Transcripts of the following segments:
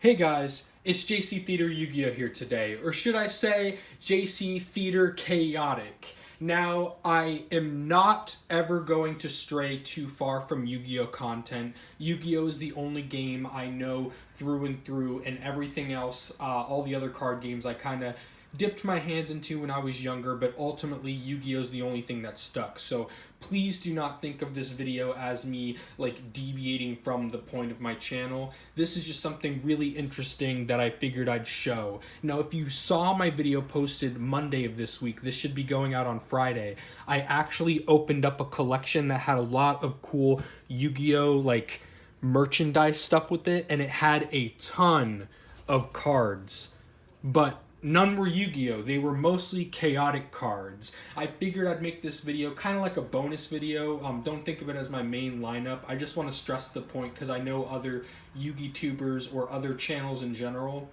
Hey guys, it's JC Theater Yu-Gi-Oh here today, or should I say JC Theater Chaotic. Now, I am not ever going to stray too far from Yu-Gi-Oh content. Yu-Gi-Oh is the only game I know through and through, and everything else, all the other card games I kind of dipped my hands into when I was younger, but ultimately Yu-Gi-Oh is the only thing that stuck. So please do not think of this video as me like deviating from the point of my channel. This is just something really interesting that I figured I'd show. Now, if you saw my video posted Monday of this week, this should be going out on Friday. I actually opened up a collection that had a lot of cool Yu-Gi-Oh like merchandise stuff with it, and it had a ton of cards. But none were Yu-Gi-Oh! They were mostly chaotic cards. I figured I'd make this video kind of like a bonus video. Don't think of it as my main lineup. I just want to stress the point because I know other Yu-Gi tubers or other channels in general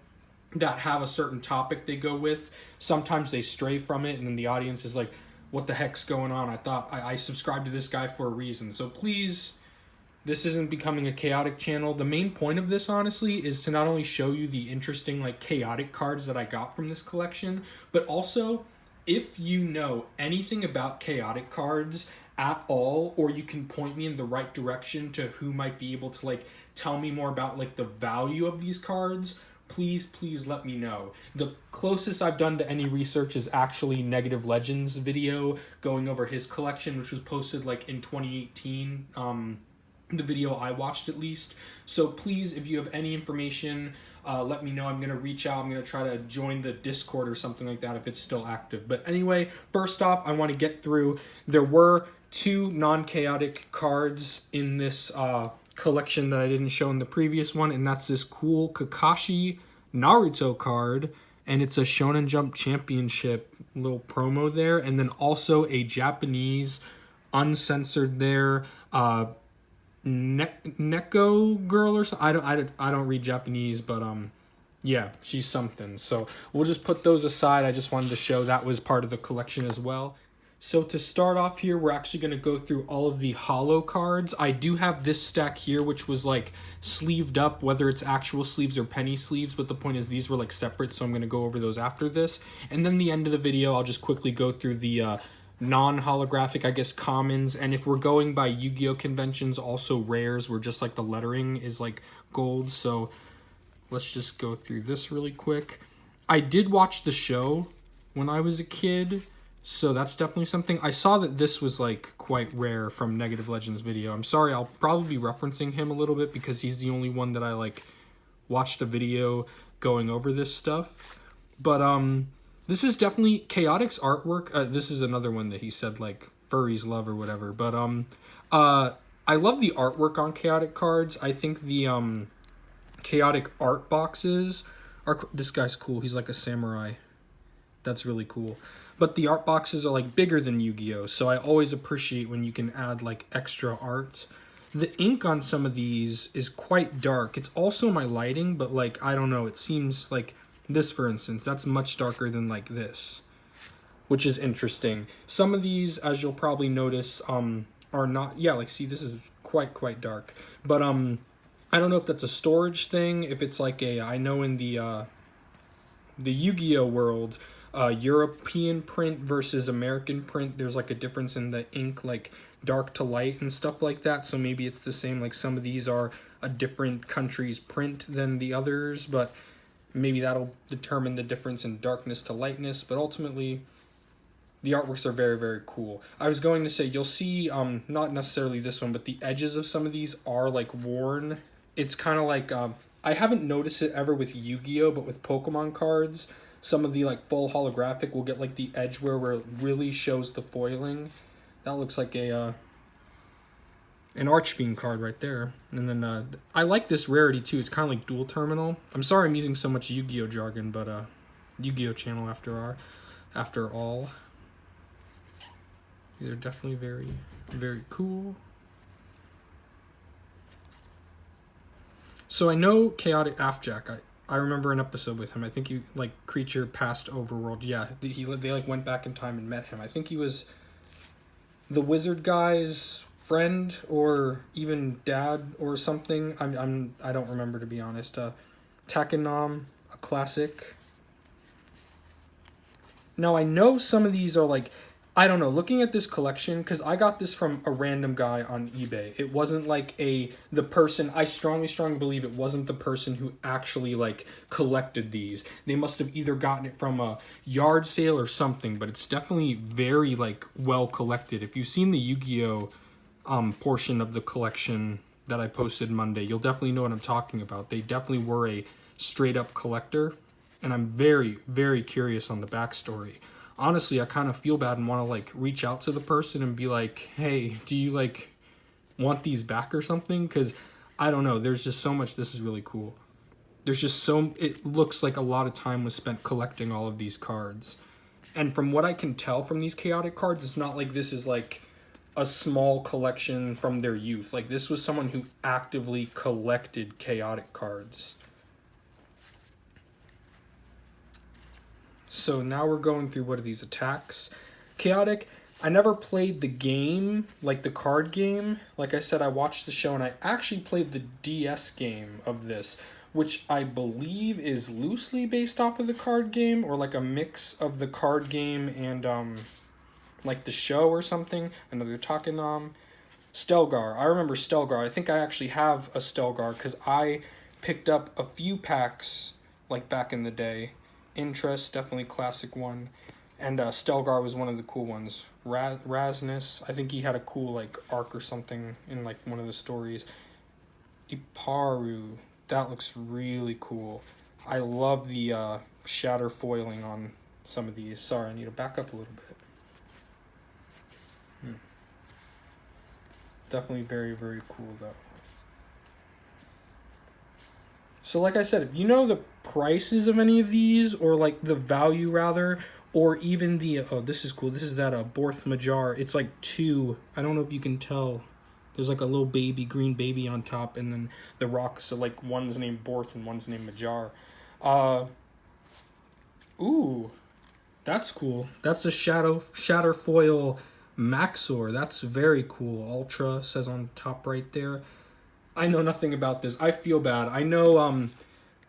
that have a certain topic they go with. Sometimes they stray from it and then the audience is like, what the heck's going on? I thought I subscribed to this guy for a reason. So please, this isn't becoming a chaotic channel. The main point of this, honestly, is to not only show you the interesting, like, chaotic cards that I got from this collection, but also, if you know anything about chaotic cards at all, or you can point me in the right direction to who might be able to, like, tell me more about, like, the value of these cards, please let me know. The closest I've done to any research is actually Negative Legends video going over his collection, which was posted, like, in 2018, the video I watched at least. So please, if you have any information, let me know. I'm going to reach out. I'm going to try to join the Discord or something like that if it's still active. But anyway, first off, I want to get through. There were two non-chaotic cards in this collection that I didn't show in the previous one, and that's this cool Kakashi Naruto card, and it's a Shonen Jump Championship little promo there, and then also a Japanese uncensored there Neko girl or something. I don't read Japanese, but yeah, she's something. So we'll just put those aside. I just wanted to show that was part of the collection as well. So to start off here, we're actually going to go through all of the holo cards. I do have this stack here, which was like sleeved up, whether it's actual sleeves or penny sleeves, but the point is these were like separate, so I'm going to go over those after this. And then the end of the video, I'll just quickly go through the non-holographic, I guess, commons. And if we're going by Yu-Gi-Oh conventions, also rares, where just like the lettering is like gold. So let's just go through this really quick. I did watch the show when I was a kid, so that's definitely something. I saw that this was like quite rare from Negative Legends video. I'm sorry, I'll probably be referencing him a little bit because he's the only one that I like watched a video going over this stuff. But this is definitely Chaotic's artwork. This is another one that he said like furries love or whatever. But I love the artwork on Chaotic cards. I think the Chaotic art boxes are. This guy's cool. He's like a samurai. That's really cool. But the art boxes are like bigger than Yu-Gi-Oh, so I always appreciate when you can add like extra art. The ink on some of these is quite dark. It's also my lighting, but like I don't know. It seems like. This, for instance, that's much darker than like this, which is interesting. Some of these, as you'll probably notice, are not. Yeah, like see, this is quite dark. But I don't know if that's a storage thing. If it's like a, I know in the Yu-Gi-Oh world, European print versus American print, there's like a difference in the ink, like dark to light and stuff like that. So maybe it's the same. Like some of these are a different country's print than the others, but. Maybe that'll determine the difference in darkness to lightness, but ultimately, the artworks are very cool. I was going to say, you'll see, not necessarily this one, but the edges of some of these are, like, worn. It's kind of like, I haven't noticed it ever with Yu-Gi-Oh!, but with Pokemon cards, some of the, like, full holographic will get, like, the edge where it really shows the foiling. That looks like an Archfiend card right there. And then I like this rarity too. It's kind of like dual terminal. I'm sorry I'm using so much Yu-Gi-Oh jargon, but Yu-Gi-Oh channel after all. These are definitely very cool. So I know Chaotic Afjack. I remember an episode with him. I think he like creature passed overworld. Yeah, they like went back in time and met him. I think he was the wizard guy's friend or even dad or something. I don't remember, to be honest. Takenam, a classic. Now I know some of these are like, I don't know, looking at this collection, because I got this from a random guy on eBay. It wasn't like the person, I strongly believe it wasn't the person who actually like collected these. They must have either gotten it from a yard sale or something, but it's definitely very like well collected. If you've seen the Yu-Gi-Oh portion of the collection that I posted Monday, you'll definitely know what I'm talking about. They definitely were a straight up collector, and I'm very, very curious on the backstory. Honestly, I kind of feel bad and want to like reach out to the person and be like, hey, do you like want these back or something? Because I don't know, there's just so much. This is really cool. There's just so, it looks like a lot of time was spent collecting all of these cards. And from what I can tell from these chaotic cards, it's not like this is like a small collection from their youth. Like this was someone who actively collected chaotic cards. So now we're going through, what are these attacks? Chaotic. I never played the game, like the card game. Like I said, I watched the show and I actually played the DS game of this, which I believe is loosely based off of the card game, or like a mix of the card game and like the show or something. Another Takenam. Stelgar. I remember Stelgar. I think I actually have a Stelgar because I picked up a few packs like back in the day. Interest, definitely classic one. And Stelgar was one of the cool ones. Rasnus, I think he had a cool like arc or something in like one of the stories. Iparu, that looks really cool. I love the shatter foiling on some of these. Sorry, I need to back up a little bit. Definitely very, very cool though. So like I said, if you know the prices of any of these, or like the value rather, or even the, oh, this is cool. This is that Borth Majar. It's like two, I don't know if you can tell. There's like a little baby, green baby on top, and then the rock. So like one's named Borth and one's named Majar. Ooh, that's cool. That's a shatter foil Maxor. That's very cool. Ultra says on top right there. I know nothing about this. I feel bad. I know,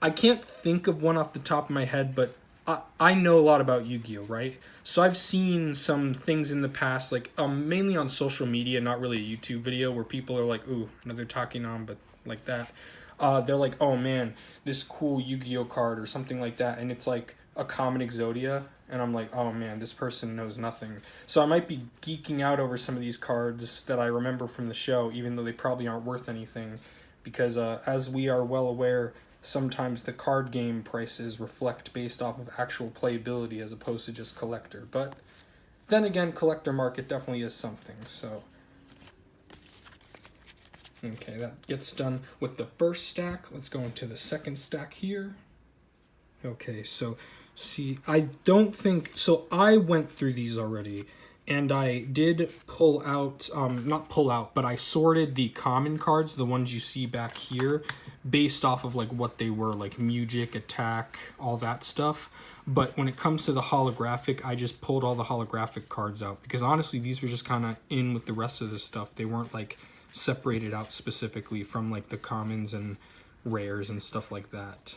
I can't think of one off the top of my head, but I know a lot about Yu-Gi-Oh, right? So I've seen some things in the past, like mainly on social media, not really a YouTube video, where people are like, ooh, another Takenam, but like that. They're like, oh man, this cool Yu-Gi-Oh card or something like that, and it's like a common Exodia, and I'm like, oh man, this person knows nothing. So I might be geeking out over some of these cards that I remember from the show, even though they probably aren't worth anything, because as we are well aware, sometimes the card game prices reflect based off of actual playability as opposed to just collector. But then again, collector market definitely is something, so. Okay, that gets done with the first stack. Let's go into the second stack here. Okay, so see, I don't think, so I went through these already, and I did pull out, not pull out, but I sorted the common cards, the ones you see back here, based off of like what they were, like Music, Attack, all that stuff. But when it comes to the holographic, I just pulled all the holographic cards out, because honestly, these were just kind of in with the rest of the stuff. They weren't like separated out specifically from like the commons and rares and stuff like that.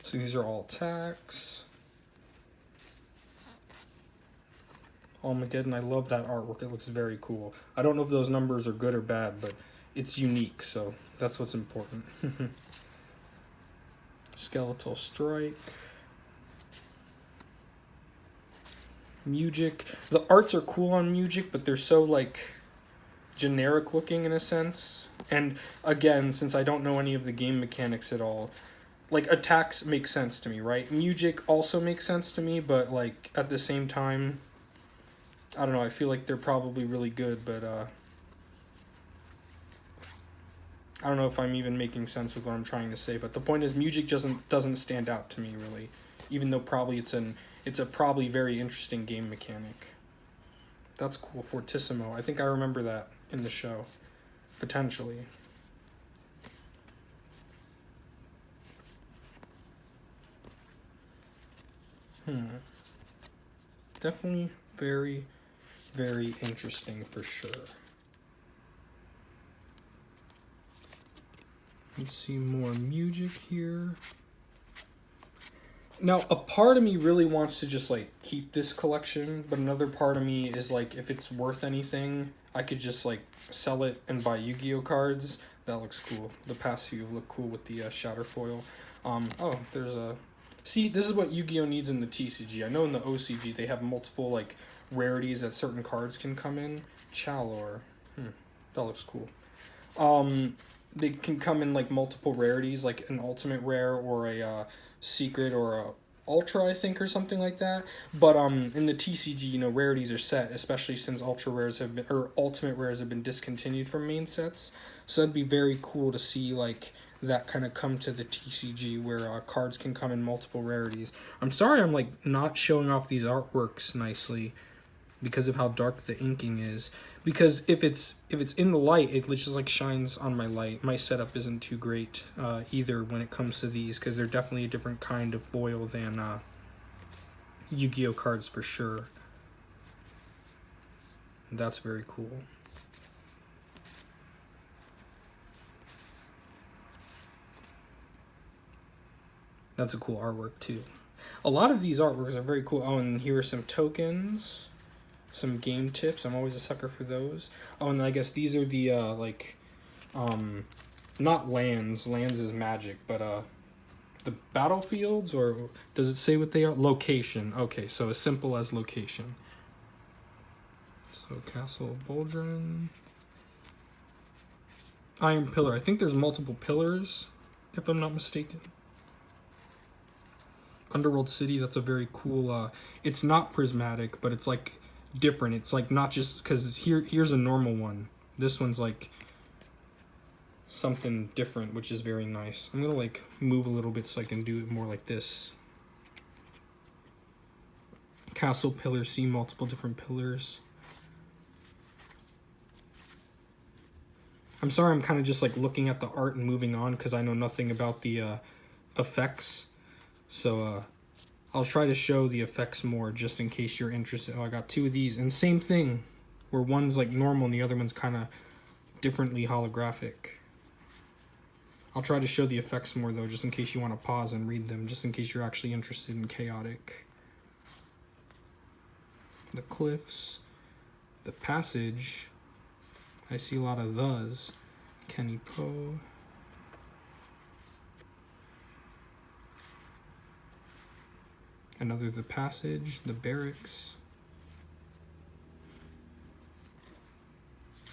So these are all attacks. Armageddon, I love that artwork. It looks very cool. I don't know if those numbers are good or bad, but it's unique, so that's what's important. Skeletal Strike. Music. The arts are cool on Music, but they're so like generic looking in a sense. And again, since I don't know any of the game mechanics at all, like attacks make sense to me, right? Music also makes sense to me, but like at the same time, I don't know, I feel like they're probably really good, but I don't know if I'm even making sense with what I'm trying to say. But the point is, Music doesn't stand out to me really, even though probably it's a probably very interesting game mechanic. That's cool. Fortissimo. I think I remember that in the show, potentially. Definitely very, very interesting for sure. Let's see more music here. Now, a part of me really wants to just, like, keep this collection, but another part of me is, like, if it's worth anything, I could just, like, sell it and buy Yu-Gi-Oh cards. That looks cool. The past few look cool with the shatter foil. Oh, there's a... See, this is what Yu-Gi-Oh needs in the TCG. I know in the OCG they have multiple, like, rarities that certain cards can come in. Chalor. That looks cool. They can come in, like, multiple rarities, like an ultimate rare or a secret or a ultra, I think, or something like that. But in the TCG, you know, rarities are set, especially since ultra rares have been, or ultimate rares have been discontinued from main sets. So that'd be very cool to see, like, that kind of come to the TCG where cards can come in multiple rarities. I'm sorry I'm, like, not showing off these artworks nicely because of how dark the inking is. Because if it's in the light, it just, like, shines on my light. My setup isn't too great either when it comes to these, because they're definitely a different kind of foil than Yu-Gi-Oh cards for sure. That's very cool. That's a cool artwork too. A lot of these artworks are very cool. Oh, and here are some tokens. Some game tips. I'm always a sucker for those. Oh, and I guess these are the, not lands. Lands is magic, but, the battlefields, or does it say what they are? Location. Okay, so as simple as location. So, Castle Boldrin. Iron Pillar. I think there's multiple pillars, if I'm not mistaken. Underworld City, that's a very cool, it's not prismatic, but it's, like, different. It's like not just because here's a normal one. This one's like something different, which is very nice. I'm gonna like move a little bit so I can do it more like this. Castle Pillar, see multiple different pillars. I'm sorry, I'm kind of just like looking at the art and moving on because I know nothing about the effects. So I'll try to show the effects more just in case you're interested. Oh, I got two of these. And same thing, where one's like normal and the other one's kind of differently holographic. I'll try to show the effects more though, just in case you want to pause and read them, just in case you're actually interested in chaotic. The cliffs, the passage. I see a lot of those. Kenny Poe. Another the passage, the barracks.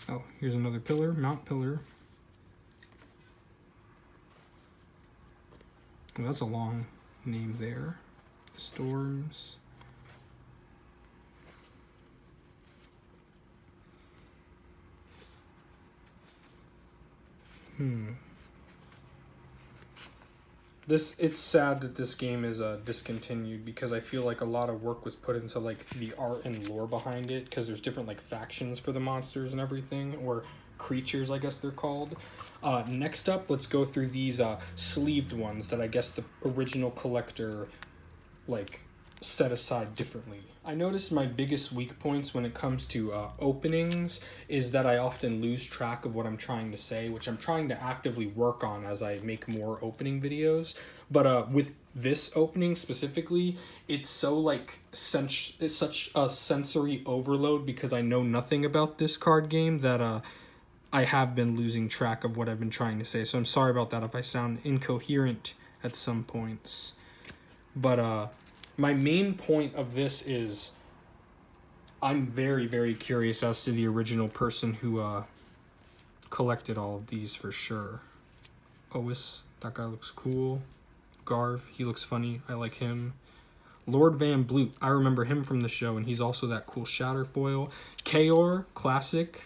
Oh, here's another pillar, Mount Pillar. Oh, that's a long name there. Storms. It's sad that this game is discontinued because I feel like a lot of work was put into like the art and lore behind it, because there's different like factions for the monsters and everything, or creatures I guess they're called. Next up, let's go through these sleeved ones that I guess the original collector like set aside differently. I noticed my biggest weak points when it comes to openings is that I often lose track of what I'm trying to say, which I'm trying to actively work on as I make more opening videos. But with this opening specifically, it's so like it's such a sensory overload because I know nothing about this card game that I have been losing track of what I've been trying to say. So I'm sorry about that if I sound incoherent at some points. But my main point of this is I'm very, very curious as to the original person who collected all of these for sure. Ois, that guy looks cool. Garv, he looks funny. I like him. Lord Van Bloot, I remember him from the show, and he's also that cool shatter foil. Kaor, classic.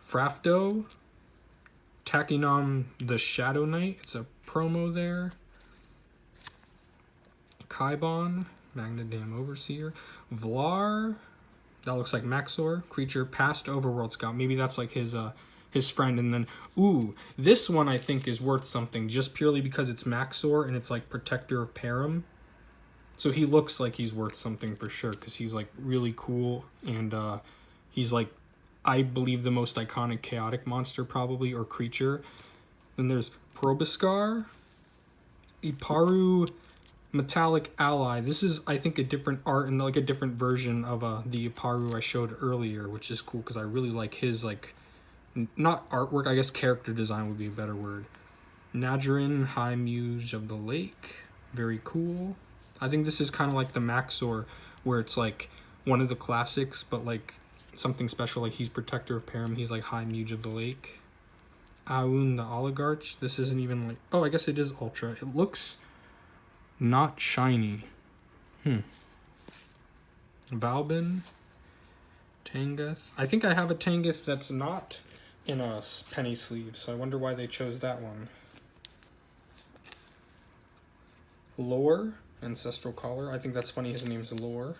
Frafto. Takinom the Shadow Knight, it's a promo there. Kaibon, Magnadam Overseer. Vlar, that looks like Maxor, creature past Overworld Scout. Maybe that's like his friend. And then, ooh, this one I think is worth something just purely because it's Maxor and it's like Protector of Param. So he looks like he's worth something for sure because he's like really cool and he's like, I believe, the most iconic chaotic monster probably, or creature. Then there's Proboscar, Iparu Metallic Ally. This is, I think, a different art and like a different version of the Iparu I showed earlier, which is cool because I really like his, like, not artwork, I guess character design would be a better word. Nadrin, High Muse of the Lake. Very cool. I think this is kind of like the Maxor, where it's like one of the classics, but like something special, like he's Protector of Param, he's like High Muse of the Lake. Aoun the Oligarch. This isn't even like... Oh, I guess it is Ultra. It looks not shiny. Valbin. Tangoth. I think I have a Tangoth that's not in a penny sleeve, so I wonder why they chose that one. Lore. Ancestral Collar. I think that's funny, his name's Lore.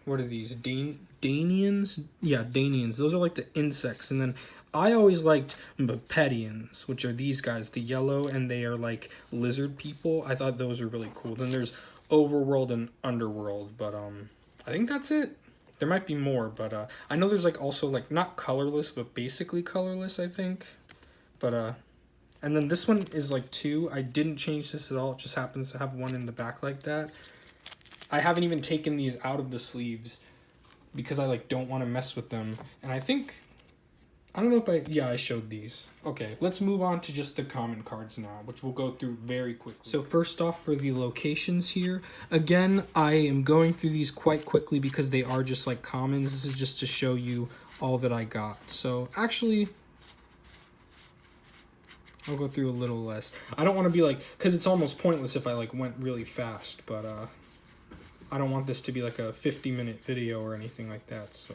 What are these? Danians? Yeah, Danians. Those are like the insects. And then I always liked Mepedians, which are these guys, the yellow, and they are like lizard people. I thought those were really cool. Then there's Overworld and Underworld, but I think that's it. There might be more, but I know there's like also like not colorless, but basically colorless, I think. But and then this one is like 2. I didn't change this at all. It just happens to have one in the back like that. I haven't even taken these out of the sleeves because I like don't want to mess with them. And I think, I don't know if yeah, I showed these. Okay, let's move on to just the common cards now, which we'll go through very quickly. So first off, for the locations here, again, I am going through these quite quickly because they are just like commons. This is just to show you all that I got. So actually, I'll go through a little less. I don't want to be like, because it's almost pointless if I like went really fast, but I don't want this to be like a 50-minute video or anything like that. So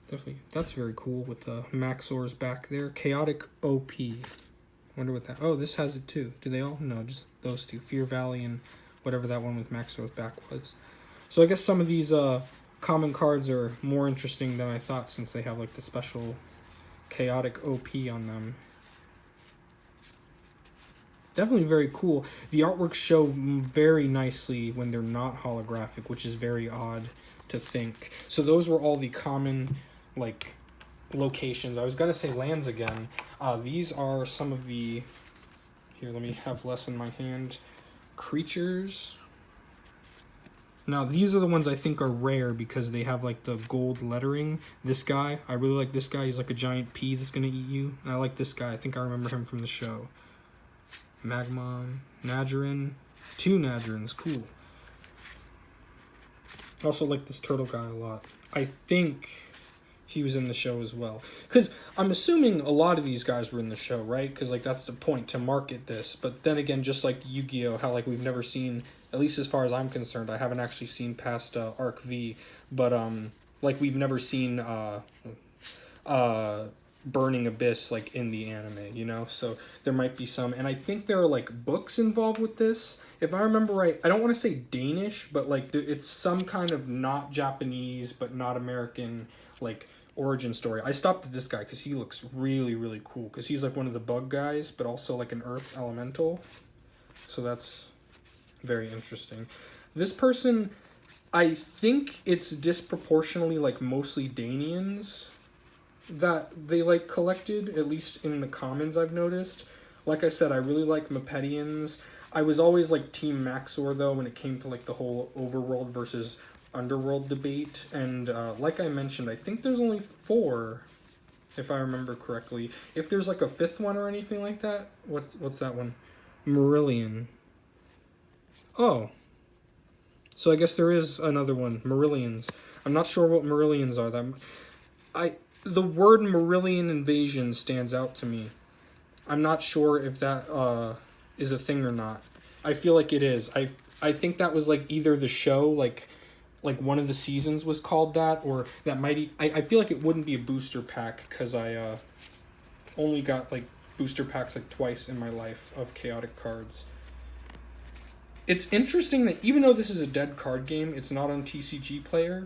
definitely, that's very cool with the Maxors back there. Chaotic OP. Wonder what that, oh, this has it too. Do they all? No, just those two. Fear Valley and whatever that one with Maxors back was. So I guess some of these common cards are more interesting than I thought since they have like the special Chaotic OP on them. Definitely very cool. The artworks show very nicely when they're not holographic, which is very odd to think. So those were all the common, like, locations. I was going to say lands again. These are some of the... Here, let me have less in my hand. Creatures. Now, these are the ones I think are rare because they have, like, the gold lettering. This guy, I really like this guy. He's like a giant pea that's going to eat you. And I like this guy. I think I remember him from the show. Magmon, Nadrin, 2 Nadrins, cool. I also like this turtle guy a lot. I think he was in the show as well. Because I'm assuming a lot of these guys were in the show, right? Because like that's the point, to market this. But then again, just like Yu-Gi-Oh! How like we've never seen, at least as far as I'm concerned, I haven't actually seen past Arc V. But like we've never seen Burning Abyss like in the anime, you know, so there might be some, and I think there are like books involved with this if I remember right. I don't want to say Danish, but like it's some kind of not Japanese but not American like origin story. I stopped at this guy because he looks really cool because he's like one of the bug guys but also like an earth elemental, so that's very interesting. This person, I think it's disproportionately like mostly Danians that they like collected, at least in the commons I've noticed. Like I said, I really like Mepedians. I was always like Team Maxor though when it came to like the whole overworld versus underworld debate, and like I mentioned, I think there's only 4 if I remember correctly. If there's like a 5th one or anything like that, what's that one? Marillion. Oh, so I guess there is another one, Marillions. I'm not sure what Marillions are. The word Marillion invasion stands out to me. I'm not sure if that is a thing or not. I feel like it is. I think that was like either the show, like one of the seasons was called that, or that might... I feel like it wouldn't be a booster pack because I only got like booster packs like twice in my life of chaotic cards. It's interesting that even though this is a dead card game, it's not on TCG Player.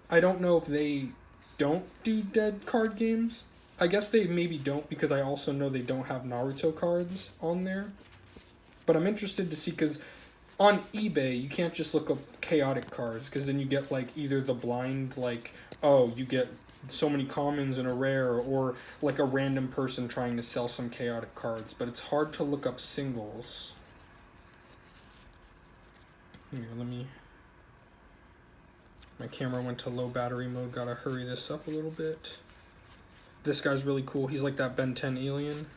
I don't know if they don't do dead card games. I guess they maybe don't because I also know they don't have Naruto cards on there. But I'm interested to see because on eBay you can't just look up chaotic cards because then you get like either the blind like, oh, you get so many commons and a rare, or like a random person trying to sell some chaotic cards, but it's hard to look up singles. Here, my camera went to low battery mode, gotta hurry this up a little bit. This guy's really cool. He's like that Ben 10 alien.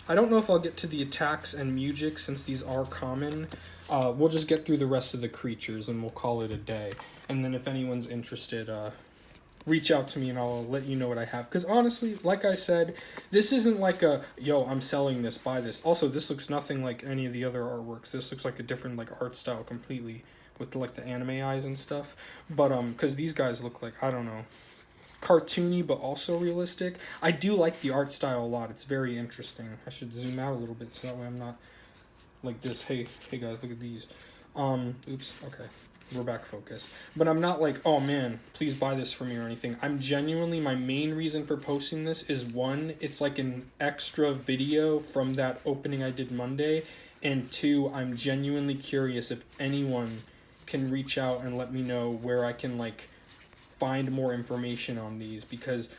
I don't know if I'll get to the attacks and Mujic since these are common. We'll just get through the rest of the creatures and we'll call it a day. And then if anyone's interested, reach out to me and I'll let you know what I have. Because honestly, like I said, this isn't like a, yo, I'm selling this, buy this. Also, this looks nothing like any of the other artworks. This looks like a different like art style completely with like the anime eyes and stuff. But because these guys look like, I don't know, cartoony but also realistic. I do like the art style a lot. It's very interesting. I should zoom out a little bit so that way I'm not like this. Hey guys, look at these. Oops, okay. We're back focused. But I'm not like, oh man, please buy this for me or anything. I'm genuinely, my main reason for posting this is one, it's like an extra video from that opening I did Monday. And two, I'm genuinely curious if anyone can reach out and let me know where I can like find more information on these, because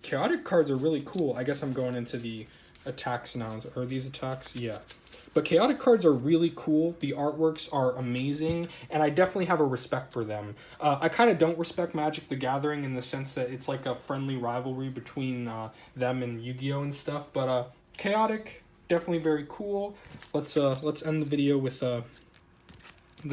chaotic cards are really cool. I guess I'm going into the attacks now. Are these attacks? Yeah. But chaotic cards are really cool. The artworks are amazing, and I definitely have a respect for them. I kind of don't respect Magic the Gathering in the sense that it's like a friendly rivalry between them and Yu-Gi-Oh! And stuff. But chaotic, definitely very cool. Let's end the video with the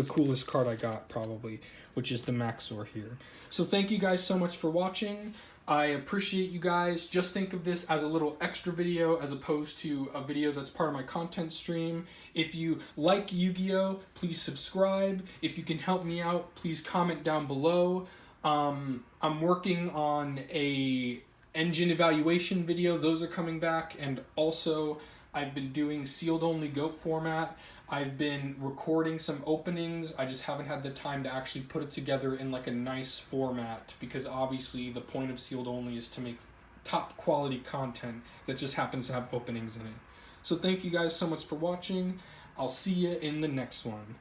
coolest card I got probably, which is the Maxor here. So thank you guys so much for watching. I appreciate you guys. Just think of this as a little extra video as opposed to a video that's part of my content stream. If you like Yu-Gi-Oh!, please subscribe. If you can help me out, please comment down below. I'm working on a engine evaluation video. Those are coming back. And also, I've been doing sealed only GOAT format. I've been recording some openings. I just haven't had the time to actually put it together in like a nice format, because obviously the point of sealed only is to make top quality content that just happens to have openings in it. So thank you guys so much for watching. I'll see you in the next one.